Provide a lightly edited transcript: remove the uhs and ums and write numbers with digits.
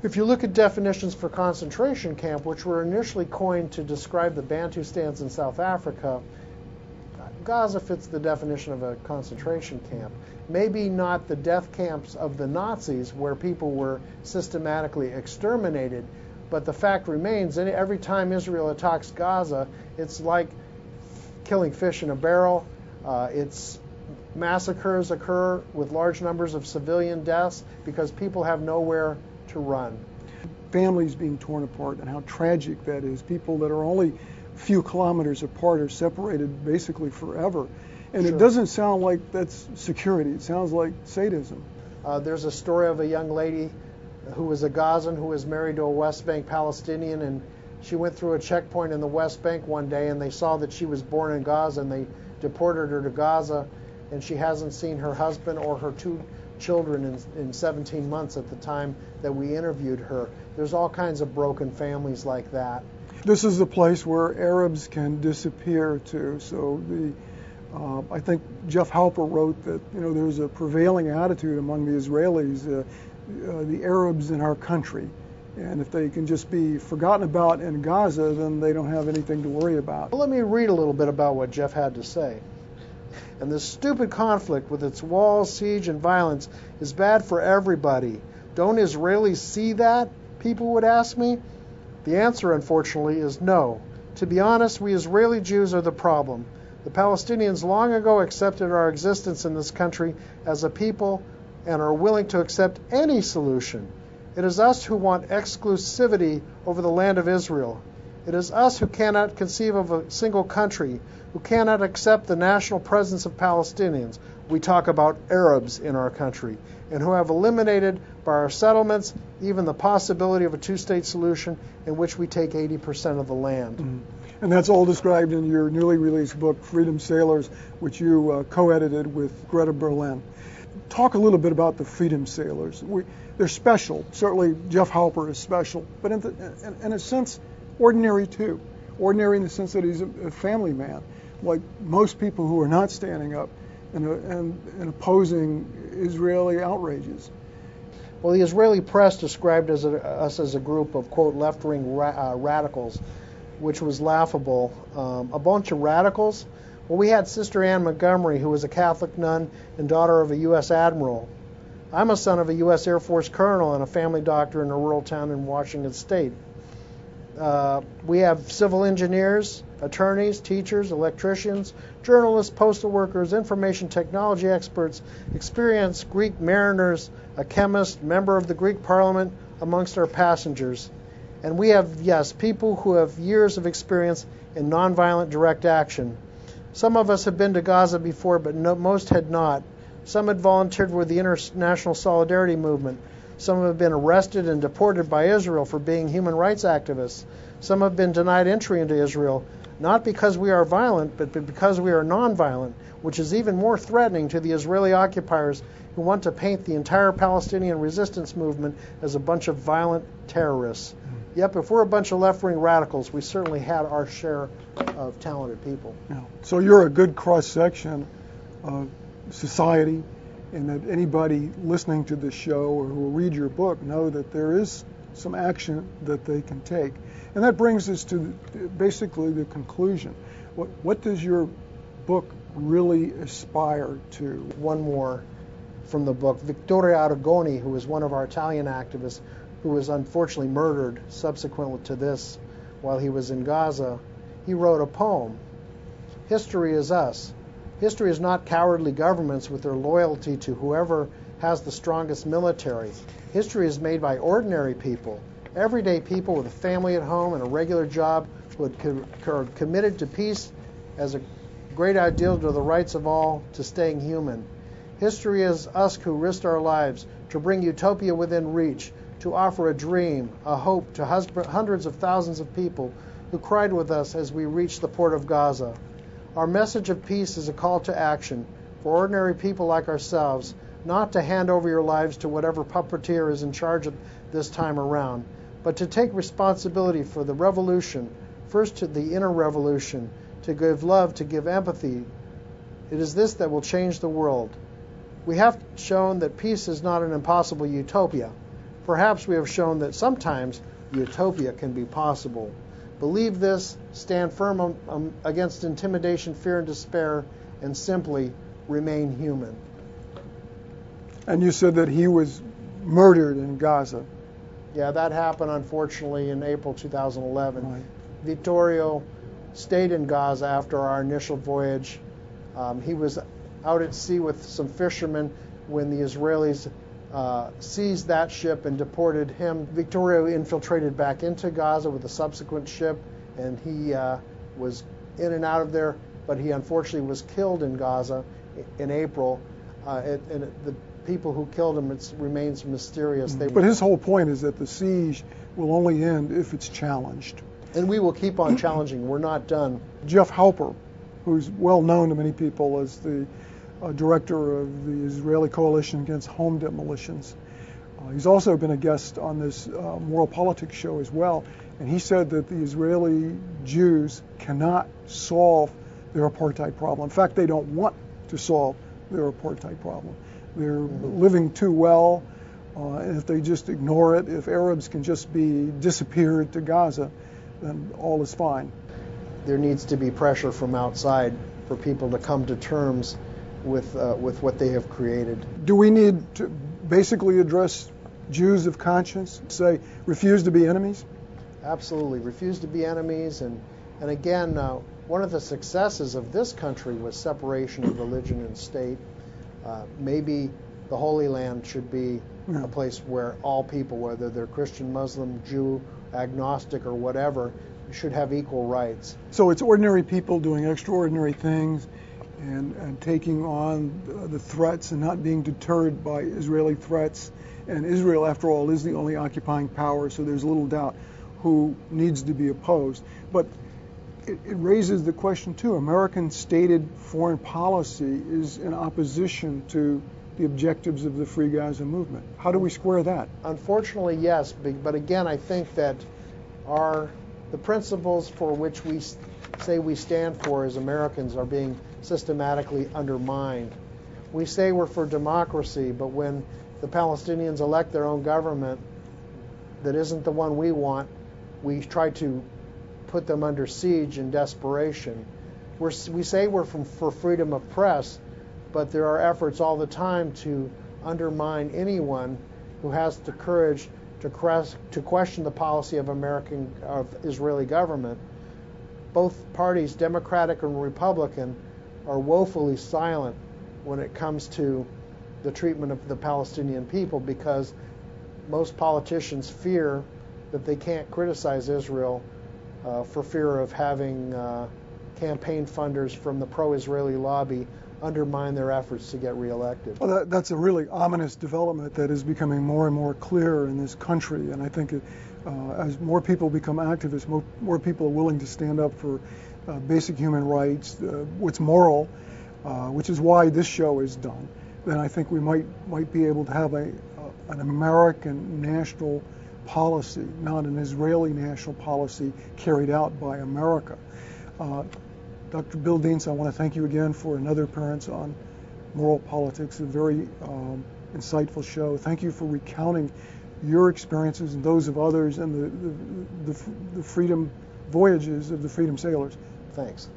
If you look at definitions for concentration camp, which were initially coined to describe the Bantustans in South Africa, Gaza fits the definition of a concentration camp. Maybe not the death camps of the Nazis where people were systematically exterminated, but the fact remains that every time Israel attacks Gaza, it's like killing fish in a barrel. Its massacres occur with large numbers of civilian deaths because people have nowhere to run. Families being torn apart and how tragic that is. People that are only a few kilometers apart are separated basically forever. And Sure. It doesn't sound like that's security. It sounds like sadism. There's a story of a young lady who was a Gazan who was married to a West Bank Palestinian, and she went through a checkpoint in the West Bank one day, and they saw that she was born in Gaza, and they deported her to Gaza, and she hasn't seen her husband or her two children in 17 months at the time that we interviewed her. There's all kinds of broken families like that. This is a place where Arabs can disappear to. So I think Jeff Halper wrote that there's a prevailing attitude among the Israelis, the Arabs in our country, and if they can just be forgotten about in Gaza, then they don't have anything to worry about. Well, let me read a little bit about what Jeff had to say. And this stupid conflict with its walls, siege, and violence is bad for everybody. Don't Israelis see that? People would ask me. The answer, unfortunately, is no. To be honest, we Israeli Jews are the problem. The Palestinians long ago accepted our existence in this country as a people and are willing to accept any solution. It is us who want exclusivity over the land of Israel. It is us who cannot conceive of a single country, who cannot accept the national presence of Palestinians. We talk about Arabs in our country, and who have eliminated by our settlements even the possibility of a two-state solution in which we take 80% of the land. Mm-hmm. And that's all described in your newly released book, Freedom Sailors, which you co-edited with Greta Berlin. Talk a little bit about the Freedom Sailors. They're special. Certainly Jeff Halper is special, but in a sense, ordinary too. Ordinary in the sense that he's a family man, like most people who are not standing up and opposing Israeli outrages. Well, the Israeli press described us as a group of, quote, left-wing radicals, which was laughable. A bunch of radicals? Well, we had Sister Anne Montgomery, who was a Catholic nun and daughter of a U.S. admiral. I'm a son of a U.S. Air Force colonel and a family doctor in a rural town in Washington State. We have civil engineers, attorneys, teachers, electricians, journalists, postal workers, information technology experts, experienced Greek mariners, a chemist, member of the Greek parliament amongst our passengers. And we have, yes, people who have years of experience in nonviolent direct action. Some of us have been to Gaza before, but most had not. Some had volunteered with the International Solidarity Movement. Some have been arrested and deported by Israel for being human rights activists. Some have been denied entry into Israel, not because we are violent, but because we are nonviolent, which is even more threatening to the Israeli occupiers who want to paint the entire Palestinian resistance movement as a bunch of violent terrorists. Yep, if we're a bunch of left-wing radicals, we certainly had our share of talented people. Yeah. So you're a good cross-section of society, and that anybody listening to this show or who will read your book know that there is some action that they can take. And that brings us to basically the conclusion. What does your book really aspire to? One more from the book. Vittorio Arrigoni, who was one of our Italian activists, who was unfortunately murdered subsequent to this while he was in Gaza, he wrote a poem. History is us. History is not cowardly governments with their loyalty to whoever has the strongest military. History is made by ordinary people, everyday people with a family at home and a regular job who are committed to peace as a great ideal to the rights of all, to staying human. History is us who risked our lives to bring utopia within reach, to offer a dream, a hope to hundreds of thousands of people who cried with us as we reached the port of Gaza. Our message of peace is a call to action for ordinary people like ourselves, not to hand over your lives to whatever puppeteer is in charge of this time around, but to take responsibility for the revolution, first to the inner revolution, to give love, to give empathy. It is this that will change the world. We have shown that peace is not an impossible utopia. Perhaps we have shown that sometimes utopia can be possible. Believe this, stand firm against intimidation, fear, and despair, and simply remain human. And you said that he was murdered in Gaza. Yeah, that happened, unfortunately, in April 2011. Right. Vittorio stayed in Gaza after our initial voyage. He was out at sea with some fishermen when the Israelis seized that ship and deported him. Vittorio infiltrated back into Gaza with a subsequent ship, and he was in and out of there, but he unfortunately was killed in Gaza in April. And the people who killed him, it remains mysterious. But his whole point is that the siege will only end if it's challenged. And we will keep on challenging. We're not done. Jeff Halper, who's well known to many people as the director of the Israeli Coalition Against Home Demolitions. He's also been a guest on this Moral Politics show as well, and he said that the Israeli Jews cannot solve their apartheid problem. In fact, they don't want to solve their apartheid problem. They're living too well, and if they just ignore it, if Arabs can just be disappeared to Gaza, then all is fine. There needs to be pressure from outside for people to come to terms with what they have created. Do we need to basically address Jews of conscience, say, refuse to be enemies? Absolutely, refuse to be enemies. And again, one of the successes of this country was separation of religion and state. Maybe the Holy Land should be a place where all people, whether they're Christian, Muslim, Jew, agnostic, or whatever, should have equal rights. So it's ordinary people doing extraordinary things and taking on the threats and not being deterred by Israeli threats. And Israel, after all, is the only occupying power, so there's little doubt who needs to be opposed. But it raises the question, too. American stated foreign policy is in opposition to the objectives of the Free Gaza movement. How do we square that? Unfortunately, yes. But again, I think that the principles for which we say we stand for as Americans are being systematically undermined. We say we're for democracy, but when the Palestinians elect their own government that isn't the one we want, we try to put them under siege in desperation. We say we're for freedom of press, but there are efforts all the time to undermine anyone who has the courage to question the policy of Israeli government. Both parties, Democratic and Republican, are woefully silent when it comes to the treatment of the Palestinian people, because most politicians fear that they can't criticize Israel for fear of having campaign funders from the pro-Israeli lobby undermine their efforts to get reelected. Well, that's a really ominous development that is becoming more and more clear in this country, and I think as more people become activists, more people are willing to stand up for basic human rights, what's moral, which is why this show is done, then I think we might be able to have an American national policy, not an Israeli national policy carried out by America. Dr. Bill Dienst, I want to thank you again for another appearance on Moral Politics, a very insightful show. Thank you for recounting your experiences and those of others and the freedom voyages of the Freedom Sailors. Thanks.